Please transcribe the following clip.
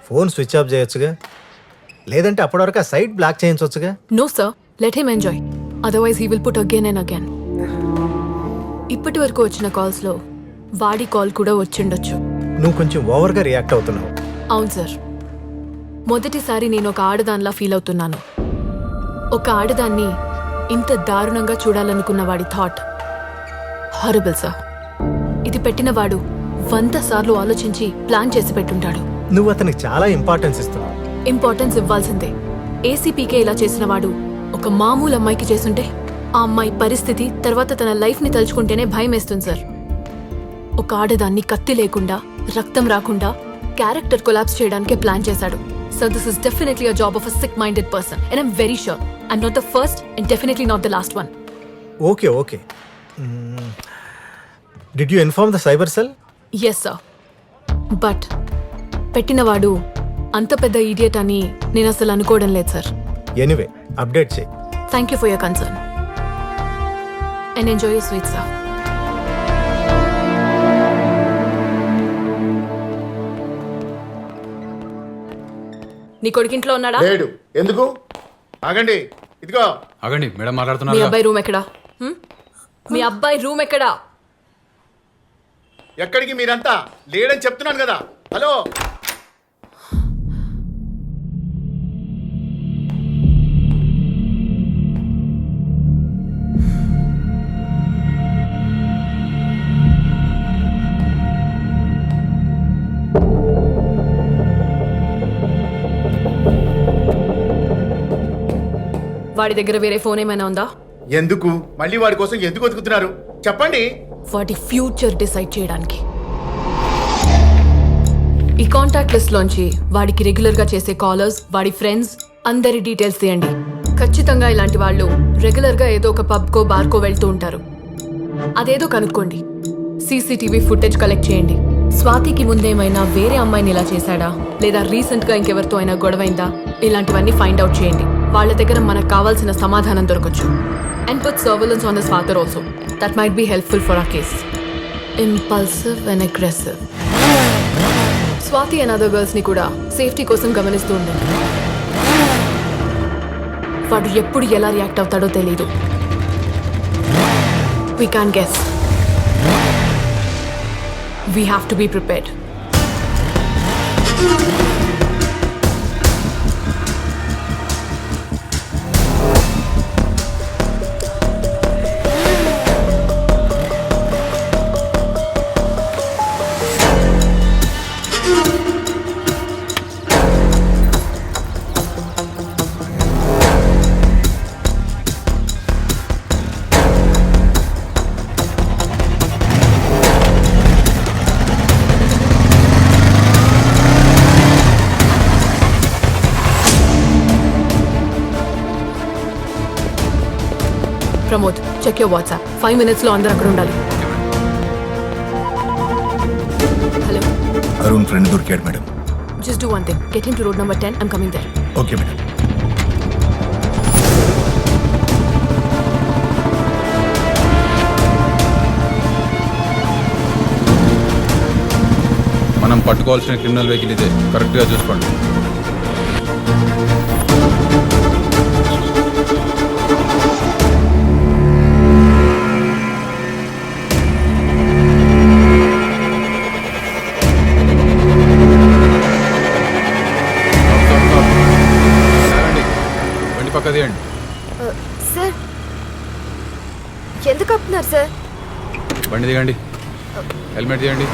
Phone switch off చేయొచ్చుగా, లేదంటే అప్పటివరకు ఆ సైట్ బ్లాక్ చేయించవచ్చుగా. No sir, let him enjoy, otherwise he will put again and again. ఇప్పటి వరకు వచ్చిన కాల్స్లో వాడి కాల్ కూడా వచ్చిండొచ్చు. నువ్వు కొంచెం ఓవర్గా రియాక్ట్ అవుతున్నావు. అవును సార్, మొదటిసారి నేను ఒక ఆడదానిలా ఫీల్ అవుతున్నాను. ఒక ఆడదాన్ని ఇంత దారుణంగా చూడాలనుకున్న వాడి థాట్ హారబుల్ సార్. ఇది పెట్టిన వాడు 100 సార్లు ఆలోచించి ప్లాన్ చేసి పెట్టుంటాడు. నువ్వు అతనికి చాలా ఇంపార్టెన్స్ ఇస్తున్నావు. ఇంపార్టెన్స్ ఇవ్వాల్సిందే. ఏసీపీకే ఇలా చేసిన వాడు ఒక మామూలు అమ్మాయికి చేసుంటే ఆ అమ్మాయి పరిస్థితి, తర్వాత తన లైఫ్ని తలుచుకుంటేనే భయం వేస్తుంది సార్. ఒక ఆడదాన్ని కత్తి లేకుండా, రక్తం రాకుండా క్యారెక్టర్ కొలాప్స్ చేయడానికే ప్లాన్ చేశాడు. So this is definitely a job of a sick minded person and I'm very sure I'm not the first and definitely not the last one. Okay okay, did you inform the cyber cell? Yes sir, but పెట్టినవాడు అంత పెద్ద idiot అని నేను అసలు అనుకోవడం లేదు సార్. Anyway, update చేయి. Thank you for your concern and enjoy your sweet sir. నీ కొడుకింట్లో ఉన్నాడా? లేడు. ఎందుకు? ఆగండి, ఇదిగో ఆగండి మేడం మీ మాట్లాడుతున్నారు. అబ్బాయి రూమ్ ఎక్కడా? మీ అబ్బాయి రూమ్ ఎక్కడా? ఎక్కడికి మీరంతా లేడని చెప్తున్నాను కదా. హలో, వాడి దగ్గర వేరే ఫోన్ ఏమైనా ఉందా? ఎందుకు మళ్ళీ వాడి కోసం ఎందుకు వెతుకుతున్నారు చెప్పండి. వాటి ఫ్యూచర్ డిసైడ్ చేయడానికి. ఈ కాంటాక్ట్ లిస్ట్ లోంచి వాడికి రెగ్యులర్ గా చేసే కాలర్స్, వాడి ఫ్రెండ్స్ అందరి డీటెయిల్స్ తీయండి. ఖచ్చితంగా ఇలాంటి వాళ్ళు రెగ్యులర్ గా ఏదో ఒక పబ్కో బార్కో వెళ్తూ ఉంటారు. అదేదో కనుక్కోండి. సీసీటీవీ ఫుటేజ్ కలెక్ట్ చేయండి. స్వాతికి ముందేమైనా వేరే అమ్మాయిని ఇలా చేశాడా, లేదా రీసెంట్ గా ఇంకెవరితో అయినా గొడవైందా, ఇలాంటివన్నీ ఫైండ్ అవుట్ చేయండి. వాళ్ళ దగ్గర మనకు కావాల్సిన సమాధానం దొరకచ్చు. And put surveillance on this father also. That might be helpful for our case. Impulsive and aggressive. Swathi and other girls ని కూడా సేఫ్టీ కోసం గమనిస్తూ ఉండండి. వాడు ఎప్పుడు ఎలా రియాక్ట్ అవుతాడో తెలీదు. We can't guess. We have to be prepared. Pramod, check your WhatsApp. 5 minutes లో అందరూ అక్కడ ఉండాలి. హలో, అరుణ్ ఫ్రెండ్ దొరికాడు madam. Just do one thing. Get in to road number 10. I'm coming there. Okay madam. మనం పట్టుకోవాల్సిన క్రిమినల్ వెహికల్ ఇదే, కరెక్ట్గా చూసుకోండి. బండి పక్క తీయండి. సార్, ఎందుకు ఆపుతున్నారు సార్? బండి దిగండి. హెల్మెట్ తీయండి.